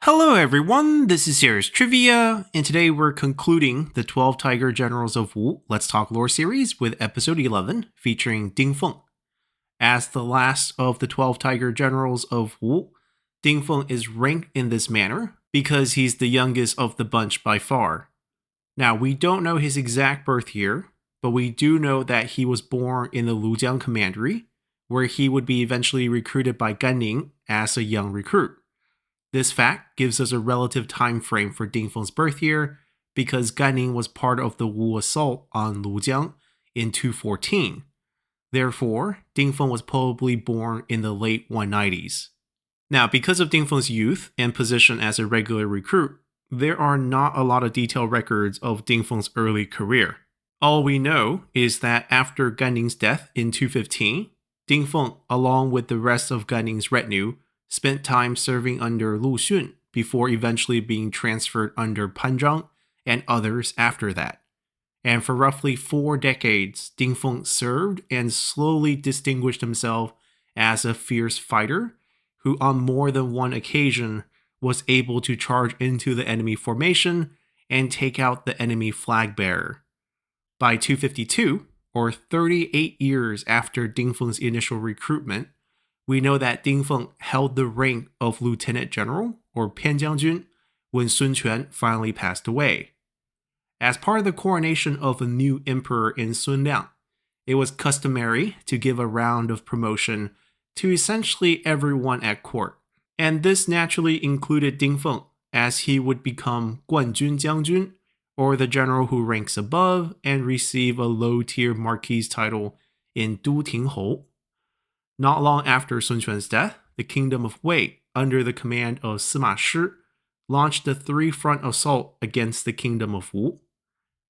Hello everyone, this is Sarah's Trivia, and today we're concluding the 12 Tiger Generals of Wu Let's Talk Lore series with episode 11 featuring Ding Feng. As the last of the 12 Tiger Generals of Wu, Ding Feng is ranked in this manner because he's the youngest of the bunch by far. Now, we don't know his exact birth year, but we do know that he was born in the Lujiang Commandery, where he would be eventually recruited by Ganning as a young recruit. This fact gives us a relative time frame for Ding Feng's birth year because Ganning was part of the Wu assault on Lujiang in 214. Therefore, Ding Feng was probably born in the late 190s. Now, because of Ding Feng's youth and position as a regular recruit, there are not a lot of detailed records of Ding Feng's early career. All we know is that after Ganning's death in 215, Ding Feng, along with the rest of Ganning's retinue, spent time serving under Lu Xun before eventually being transferred under Pan Zhang and others after that. And for roughly 4 decades, Ding Feng served and slowly distinguished himself as a fierce fighter who on more than one occasion was able to charge into the enemy formation and take out the enemy flag bearer. By 252, or 38 years after Ding Feng's initial recruitment, we know that Ding Feng held the rank of Lieutenant General, or Pianjiangjun, when Sun Quan finally passed away. As part of the coronation of a new emperor in Sun Liang, it was customary to give a round of promotion to essentially everyone at court, and this naturally included Ding Feng, as he would become Guanjun Jiangjun, or the general who ranks above and receive a low-tier marquis title in Du Ting Hou. Not long after Sun Quan's death, the kingdom of Wei, under the command of Sima Shi, launched a 3-front assault against the kingdom of Wu.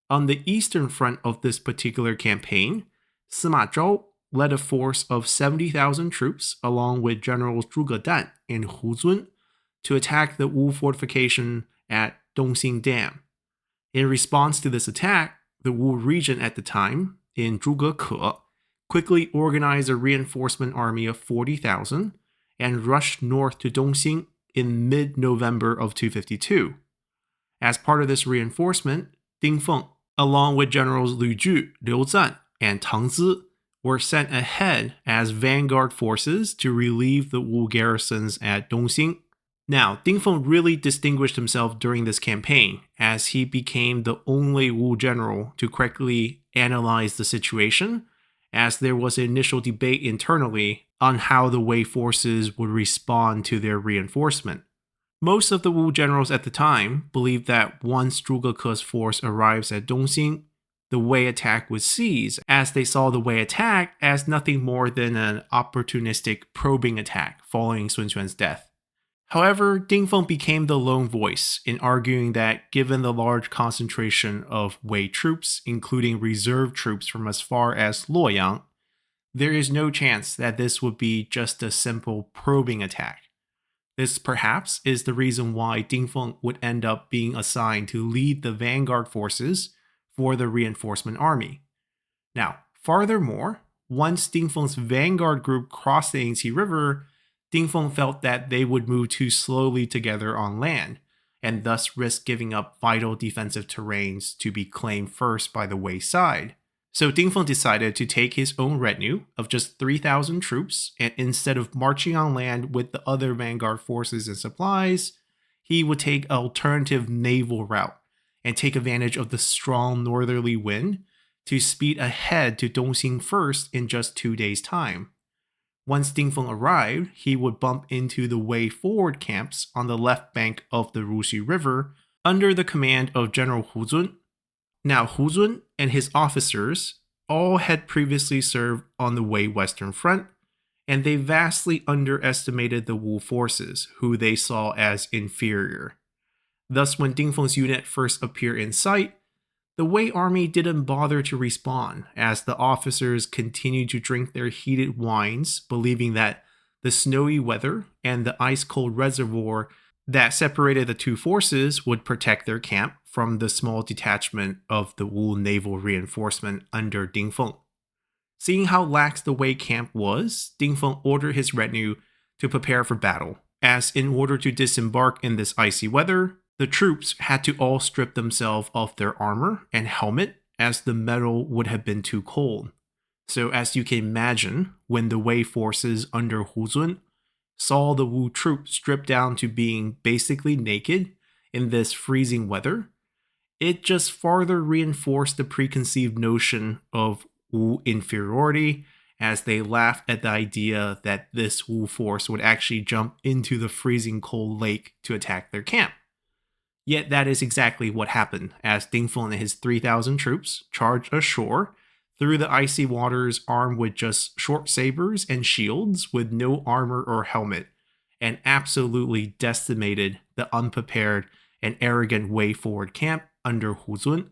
On the eastern front of this particular campaign, Sima Zhao led a force of 70,000 troops along with generals Zhuge Dan and Hu Zun to attack the Wu fortification at Dongxing Dam. In response to this attack, the Wu regent at the time, in Zhuge Ke, quickly organized a reinforcement army of 40,000 and rushed north to Dongxing in mid-November of 252. As part of this reinforcement, Ding Feng, along with generals Lu Ju, Liu Zan, and Tang Zi, were sent ahead as vanguard forces to relieve the Wu garrisons at Dongxing. Now, Ding Feng really distinguished himself during this campaign, as he became the only Wu general to correctly analyze the situation, as there was an initial debate internally on how the Wei forces would respond to their reinforcement. Most of the Wu generals at the time believed that once Zhuge Ke's force arrives at Dongxing, the Wei attack would cease, as they saw the Wei attack as nothing more than an opportunistic probing attack following Sun Quan's death. However, Ding Feng became the lone voice in arguing that given the large concentration of Wei troops, including reserve troops from as far as Luoyang, there is no chance that this would be just a simple probing attack. This perhaps is the reason why Ding Feng would end up being assigned to lead the vanguard forces for the reinforcement army. Now, furthermore, once Ding Feng's vanguard group crossed the Yangtze River, Ding Feng felt that they would move too slowly together on land, and thus risk giving up vital defensive terrains to be claimed first by the Wei side. So Ding Feng decided to take his own retinue of just 3,000 troops, and instead of marching on land with the other vanguard forces and supplies, he would take an alternative naval route and take advantage of the strong northerly wind to speed ahead to Dongxing first in just 2 days' time. Once Ding Feng arrived, he would bump into the Wei forward camps on the left bank of the Ruxi River under the command of General Hu Zun. Now, Hu Zun and his officers all had previously served on the Wei Western Front, and they vastly underestimated the Wu forces, who they saw as inferior. Thus, when Ding Feng's unit first appeared in sight, the Wei army didn't bother to respond, as the officers continued to drink their heated wines, believing that the snowy weather and the ice-cold reservoir that separated the two forces would protect their camp from the small detachment of the Wu naval reinforcement under Ding Feng. Seeing how lax the Wei camp was, Ding Feng ordered his retinue to prepare for battle, as in order to disembark in this icy weather, the troops had to all strip themselves of their armor and helmet as the metal would have been too cold. So as you can imagine, when the Wei forces under Hu Zun saw the Wu troops stripped down to being basically naked in this freezing weather, it just farther reinforced the preconceived notion of Wu inferiority, as they laughed at the idea that this Wu force would actually jump into the freezing cold lake to attack their camp. Yet that is exactly what happened, as Ding Feng and his 3,000 troops charged ashore through the icy waters armed with just short sabers and shields with no armor or helmet, and absolutely decimated the unprepared and arrogant Wei forward camp under Hu Zun.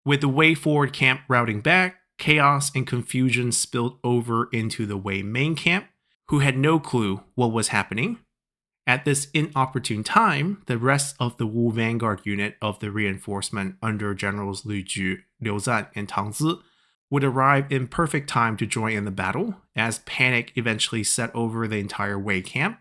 With the Wei forward camp routing back, chaos and confusion spilled over into the Wei main camp, who had no clue what was happening. At this inopportune time, the rest of the Wu vanguard unit of the reinforcement under Generals Lu Ju, Liu Zan, and Tang Zi would arrive in perfect time to join in the battle, as panic eventually set over the entire Wei camp.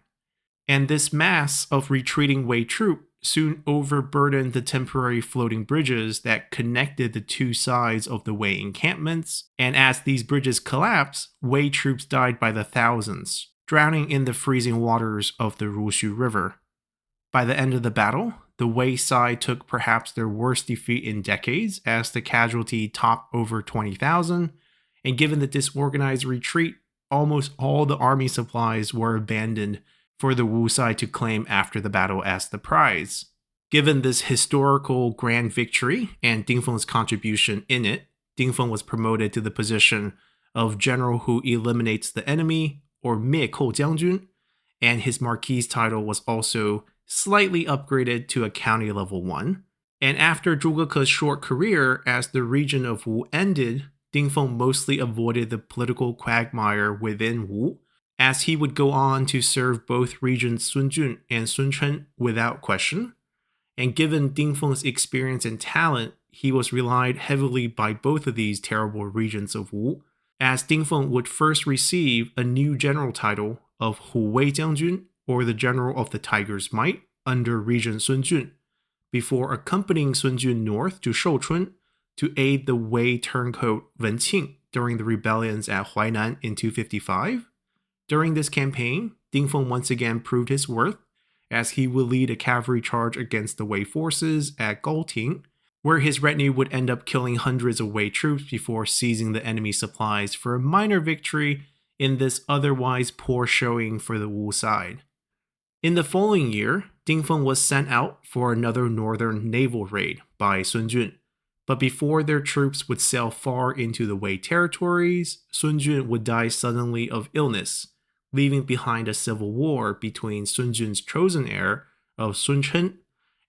And this mass of retreating Wei troops soon overburdened the temporary floating bridges that connected the two sides of the Wei encampments, and as these bridges collapsed, Wei troops died by the thousands, drowning in the freezing waters of the Rushu River. By the end of the battle, the Wei side took perhaps their worst defeat in decades, as the casualty topped over 20,000, and given the disorganized retreat, almost all the army supplies were abandoned for the Wu side to claim after the battle as the prize. Given this historical grand victory and Ding Feng's contribution in it, Ding Feng was promoted to the position of general who eliminates the enemy, or 灭寇将军, and his marquis title was also slightly upgraded to a county level 1. And after Zhuge Ke's short career as the region of Wu ended, Ding Feng mostly avoided the political quagmire within Wu, as he would go on to serve both regents Sun Jun and Sun Chen without question. And given Ding Feng's experience and talent, he was relied heavily by both of these terrible regents of Wu, as Ding Feng would first receive a new general title of Hu Wei Jiangjun, or the General of the Tiger's Might, under Regent Sun Jun, before accompanying Sun Jun north to Shouchun to aid the Wei turncoat Wen Qing during the rebellions at Huainan in 255. During this campaign, Ding Feng once again proved his worth, as he would lead a cavalry charge against the Wei forces at Gaoting, where his retinue would end up killing hundreds of Wei troops before seizing the enemy supplies for a minor victory in this otherwise poor showing for the Wu side. In the following year, Ding Feng was sent out for another northern naval raid by Sun Jun, but before their troops would sail far into the Wei territories, Sun Jun would die suddenly of illness, leaving behind a civil war between Sun Jun's chosen heir of Sun Chen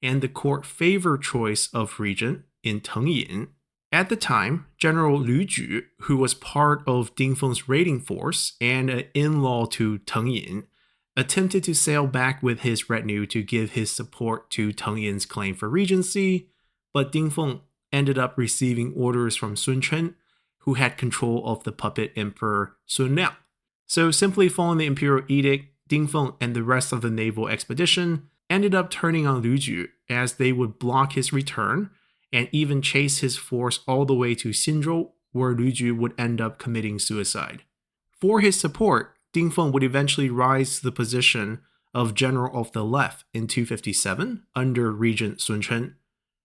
and the court favor choice of regent in Teng Yin. At the time, General Lu Ju, who was part of Ding Feng's raiding force and an in-law to Teng Yin, attempted to sail back with his retinue to give his support to Teng Yin's claim for regency, but Ding Feng ended up receiving orders from Sun Chen, who had control of the puppet emperor Sun Liang. So simply following the imperial edict, Ding Feng and the rest of the naval expedition ended up turning on Lu Ju, as they would block his return and even chase his force all the way to Xinzhou, where Lu Ju would end up committing suicide. For his support, Ding Feng would eventually rise to the position of General of the Left in 257 under Regent Sun Chen.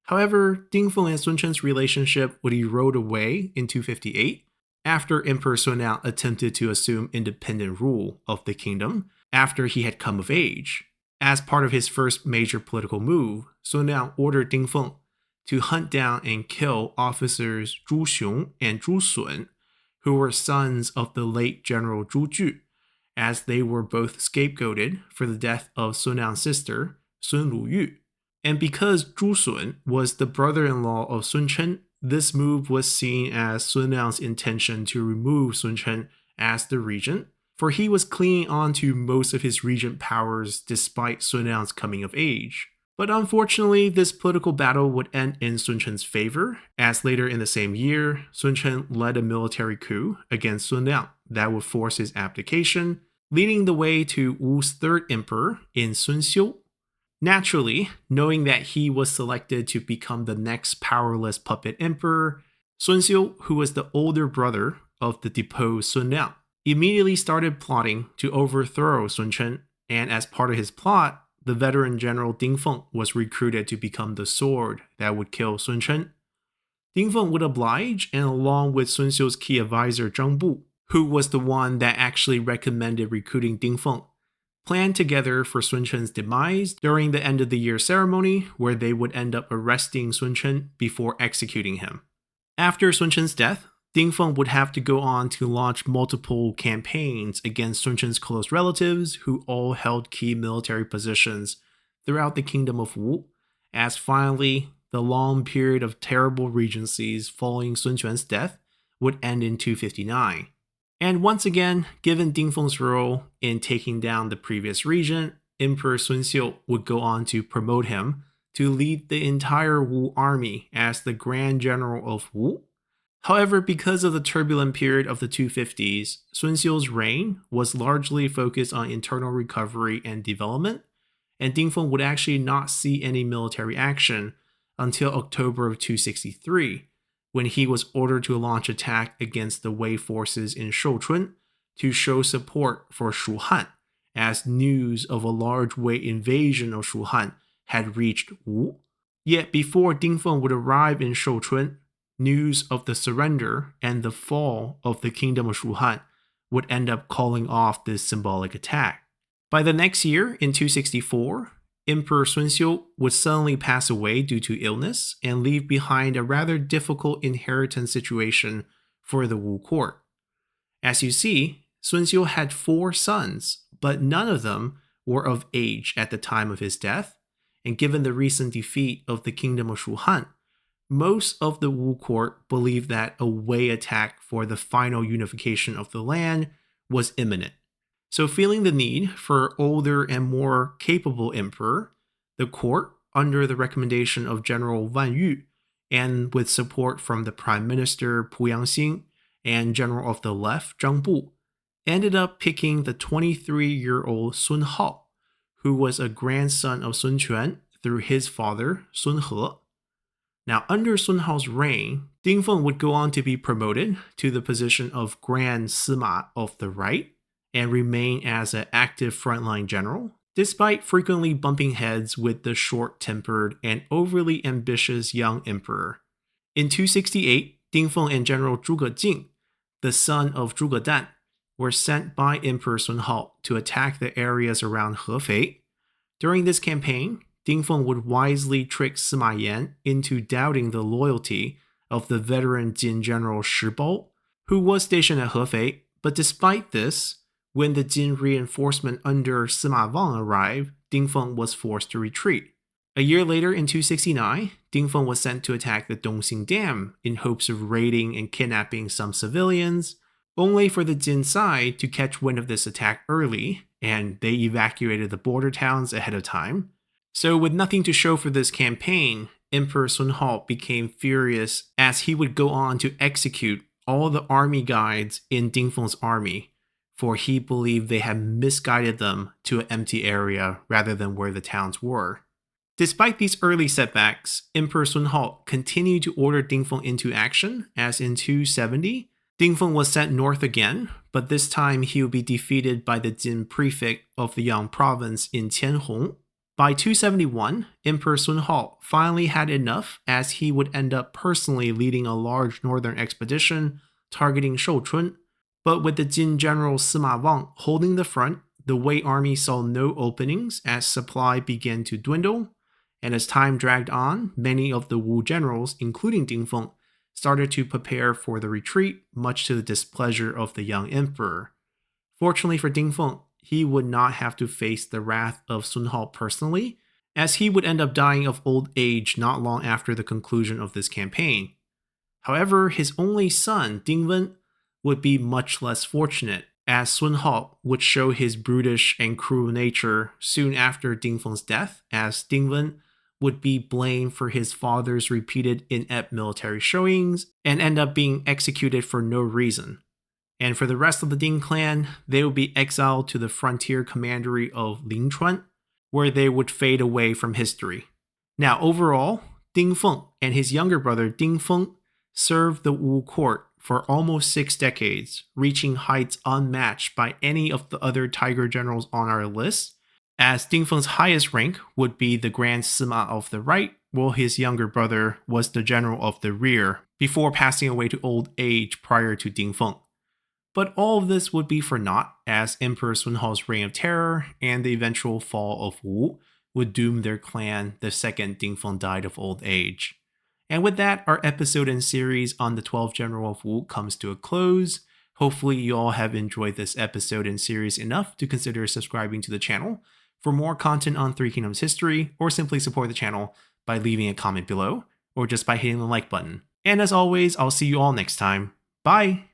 However, Ding Feng and Sun Chen's relationship would erode away in 258 after Emperor Sun Liang attempted to assume independent rule of the kingdom after he had come of age. As part of his first major political move, Sun Liang ordered Ding Feng to hunt down and kill officers Zhu Xiong and Zhu Sun, who were sons of the late General Zhu Ju, as they were both scapegoated for the death of Sun Liang's sister, Sun Luyu. And because Zhu Sun was the brother-in-law of Sun Chen, this move was seen as Sun Liang's intention to remove Sun Chen as the regent, for he was clinging on to most of his regent powers despite Sun Liang's coming of age. But unfortunately, this political battle would end in Sun Chen's favor, as later in the same year, Sun Chen led a military coup against Sun Liang that would force his abdication, leading the way to Wu's third emperor in Sun Xiu. Naturally, knowing that he was selected to become the next powerless puppet emperor, Sun Xiu, who was the older brother of the deposed Sun Liang, immediately started plotting to overthrow Sun Chen, and as part of his plot, the veteran general Ding Feng was recruited to become the sword that would kill Sun Chen. Ding Feng would oblige, and along with Sun Xiu's key advisor Zhang Bu, who was the one that actually recommended recruiting Ding Feng, planned together for Sun Chen's demise during the end of the year ceremony, where they would end up arresting Sun Chen before executing him. After Sun Chen's death, Ding Feng would have to go on to launch multiple campaigns against Sun Chen's close relatives, who all held key military positions throughout the kingdom of Wu, as finally, the long period of terrible regencies following Sun Quan's death would end in 259. And once again, given Ding Feng's role in taking down the previous regent, Emperor Sun Xiu would go on to promote him to lead the entire Wu army as the Grand General of Wu. However, because of the turbulent period of the 250s, Sun Xiu's reign was largely focused on internal recovery and development, and Ding Feng would actually not see any military action until October of 263, when he was ordered to launch attack against the Wei forces in Shouchun to show support for Shu Han, as news of a large Wei invasion of Shu Han had reached Wu. Yet before Ding Feng would arrive in Shouchun, news of the surrender and the fall of the kingdom of Shu Han would end up calling off this symbolic attack. By the next year, in 264, Emperor Sun Xiu would suddenly pass away due to illness and leave behind a rather difficult inheritance situation for the Wu court. As you see, Sun Xiu had 4 sons, but none of them were of age at the time of his death, and given the recent defeat of the kingdom of Shu Han, most of the Wu court believed that a Wei attack for the final unification of the land was imminent. So feeling the need for older and more capable emperor, the court, under the recommendation of General Wan Yu, and with support from the Prime Minister Pu Yangxing and General of the Left Zhang Bu, ended up picking the 23-year-old Sun Hao, who was a grandson of Sun Quan through his father, Sun He. Now, under Sun Hao's reign, Ding Feng would go on to be promoted to the position of Grand Sima of the Right, and remain as an active frontline general, despite frequently bumping heads with the short-tempered and overly ambitious young emperor. In 268, Ding Feng and General Zhuge Jing, the son of Zhuge Dan, were sent by Emperor Sun Hao to attack the areas around Hefei. During this campaign, Ding Feng would wisely trick Sima Yan into doubting the loyalty of the veteran Jin general Shi Bao, who was stationed at Hefei, but despite this, when the Jin reinforcement under Sima Wang arrived, Ding Feng was forced to retreat. A year later, in 269, Ding Feng was sent to attack the Dongxing Dam in hopes of raiding and kidnapping some civilians, only for the Jin side to catch wind of this attack early, and they evacuated the border towns ahead of time. So with nothing to show for this campaign, Emperor Sun Hao became furious as he would go on to execute all the army guides in Ding Feng's army, for he believed they had misguided them to an empty area rather than where the towns were. Despite these early setbacks, Emperor Sun Hao continued to order Ding Feng into action, as in 270, Ding Feng was sent north again, but this time he would be defeated by the Jin prefect of the Yang province in Qianhong. By 271, Emperor Sun Hao finally had enough, as he would end up personally leading a large northern expedition targeting Shouchun. But with the Jin general Sima Wang holding the front, the Wei army saw no openings as supply began to dwindle, and as time dragged on, many of the Wu generals, including Ding Feng, started to prepare for the retreat, much to the displeasure of the young emperor. Fortunately for Ding Feng, he would not have to face the wrath of Sun Hao personally, as he would end up dying of old age not long after the conclusion of this campaign. However, his only son, Ding Wen, would be much less fortunate, as Sun Hao would show his brutish and cruel nature soon after Ding Feng's death, as Ding Wen would be blamed for his father's repeated inept military showings and end up being executed for no reason. And for the rest of the Ding clan, they would be exiled to the frontier commandery of Lingchuan, where they would fade away from history. Now, overall, Ding Feng and his younger brother Ding Feng served the Wu court for almost 6 decades, reaching heights unmatched by any of the other tiger generals on our list, as Ding Feng's highest rank would be the Grand Sima of the right, while his younger brother was the general of the rear, before passing away to old age prior to Ding Feng. But all of this would be for naught, as Emperor Sun Hao's reign of terror and the eventual fall of Wu would doom their clan the second Ding Feng died of old age. And with that, our episode and series on the 12th General of Wu comes to a close. Hopefully you all have enjoyed this episode and series enough to consider subscribing to the channel for more content on Three Kingdoms history, or simply support the channel by leaving a comment below, or just by hitting the like button. And as always, I'll see you all next time. Bye!